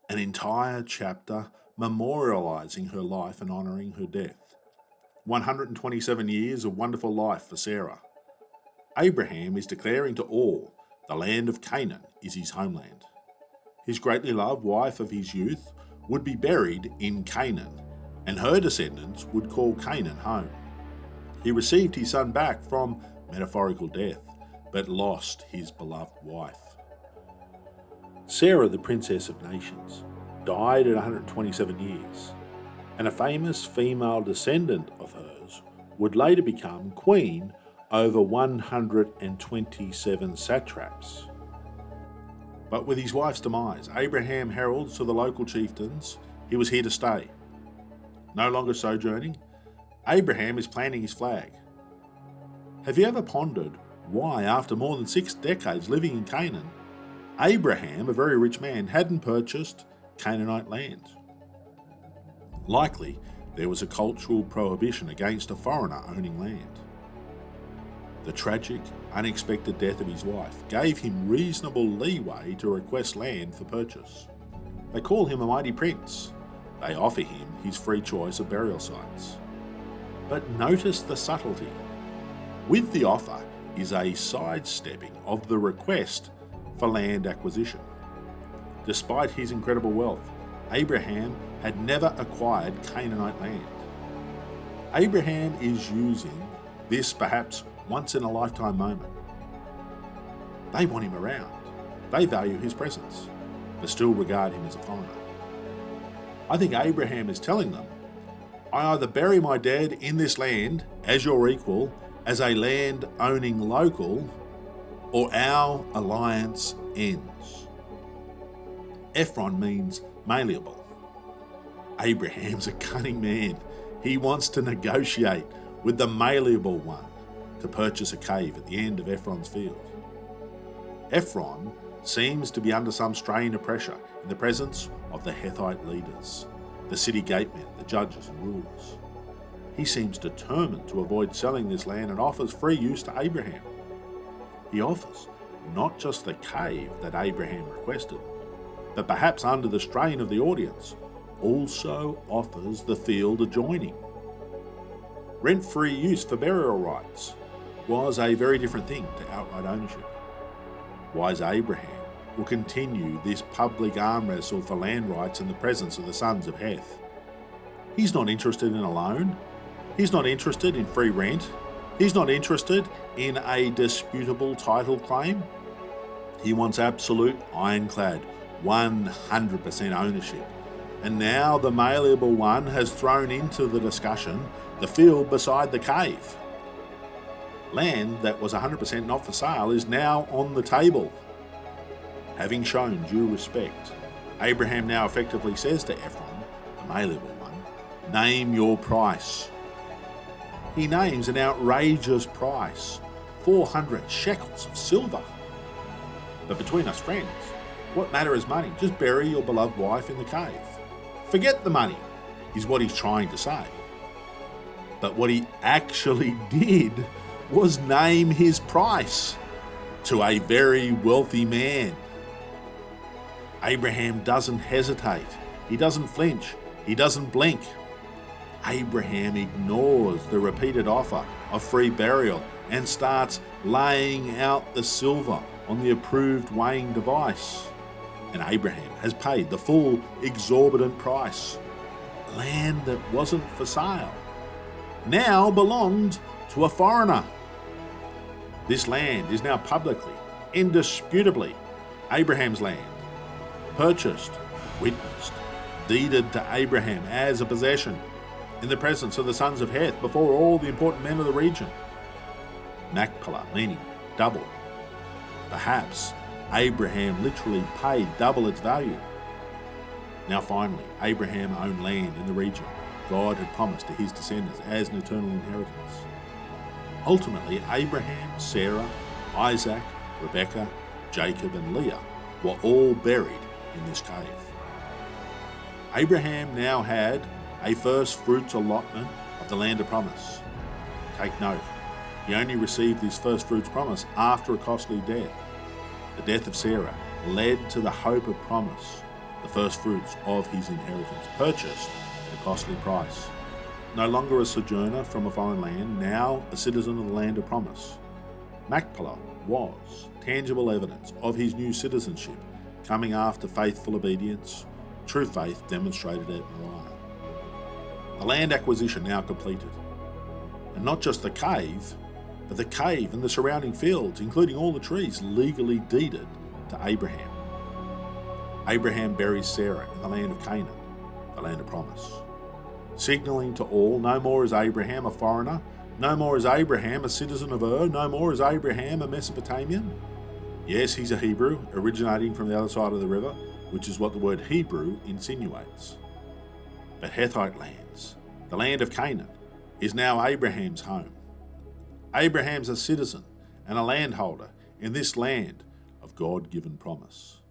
an entire chapter memorializing her life and honoring her death. 127 years of wonderful life for Sarah. Abraham is declaring to all the land of Canaan is his homeland. His greatly loved wife of his youth would be buried in Canaan, and her descendants would call Canaan home. He received his son back from metaphorical death, but lost his beloved wife. Sarah, the Princess of Nations, died at 127 years, and a famous female descendant of hers would later become queen over 127 satraps. But with his wife's demise, Abraham heralds to the local chieftains he was here to stay. No longer sojourning, Abraham is planting his flag. Have you ever pondered why, after more than 6 decades living in Canaan, Abraham, a very rich man, hadn't purchased Canaanite land? Likely, there was a cultural prohibition against a foreigner owning land. The tragic, unexpected death of his wife gave him reasonable leeway to request land for purchase. They call him a mighty prince. They offer him his free choice of burial sites. But notice the subtlety. With the offer is a sidestepping of the request for land acquisition. Despite his incredible wealth, Abraham had never acquired Canaanite land. Abraham is using this perhaps once-in-a-lifetime moment. They want him around. They value his presence, but still regard him as a foreigner. I think Abraham is telling them, I either bury my dead in this land as your equal, as a land-owning local, or our alliance ends. Ephron means malleable. Abraham's a cunning man. He wants to negotiate with the malleable one to purchase a cave at the end of Ephron's field. Ephron seems to be under some strain of pressure in the presence of the Hethite leaders, the city gatemen, the judges and rulers. He seems determined to avoid selling this land and offers free use to Abraham. He offers not just the cave that Abraham requested, but perhaps under the strain of the audience, also offers the field adjoining. Rent-free use for burial rights was a very different thing to outright ownership. Wise Abraham will continue this public arm wrestle for land rights in the presence of the sons of Heth. He's not interested in a loan. He's not interested in free rent. He's not interested in a disputable title claim. He wants absolute, ironclad, 100% ownership. And now the malleable one has thrown into the discussion the field beside the cave. Land that was 100% not for sale is now on the table. Having shown due respect, Abraham now effectively says to Ephron, the malleable one, name your price. He names an outrageous price, 400 shekels of silver. But between us friends, what matter is money? Just bury your beloved wife in the cave. Forget the money, is what he's trying to say. But what he actually did was name his price to a very wealthy man. Abraham doesn't hesitate. He doesn't flinch. He doesn't blink. Abraham ignores the repeated offer of free burial and starts laying out the silver on the approved weighing device. And Abraham has paid the full exorbitant price. Land that wasn't for sale now belonged to a foreigner. This land is now publicly, indisputably, Abraham's land. Purchased, witnessed, deeded to Abraham as a possession in the presence of the sons of Heth before all the important men of the region. Machpelah, meaning double. Perhaps Abraham literally paid double its value. Now finally, Abraham owned land in the region God had promised to his descendants as an eternal inheritance. Ultimately, Abraham, Sarah, Isaac, Rebekah, Jacob and Leah were all buried in this cave. Abraham now had a first fruits allotment of the land of promise. Take note, he only received his first fruits promise after a costly death. The death of Sarah led to the hope of promise, the first fruits of his inheritance, purchased at a costly price. No longer a sojourner from a foreign land, now a citizen of the land of promise. Machpelah was tangible evidence of his new citizenship, coming after faithful obedience, true faith demonstrated at Moriah. The land acquisition now completed. And not just the cave, but the cave and the surrounding fields, including all the trees, legally deeded to Abraham. Abraham buries Sarah in the land of Canaan, the land of promise, signalling to all, no more is Abraham a foreigner, no more is Abraham a citizen of Ur, no more is Abraham a Mesopotamian. Yes, he's a Hebrew, originating from the other side of the river, which is what the word Hebrew insinuates. But Hethite lands, the land of Canaan, is now Abraham's home. Abraham's a citizen and a landholder in this land of God-given promise.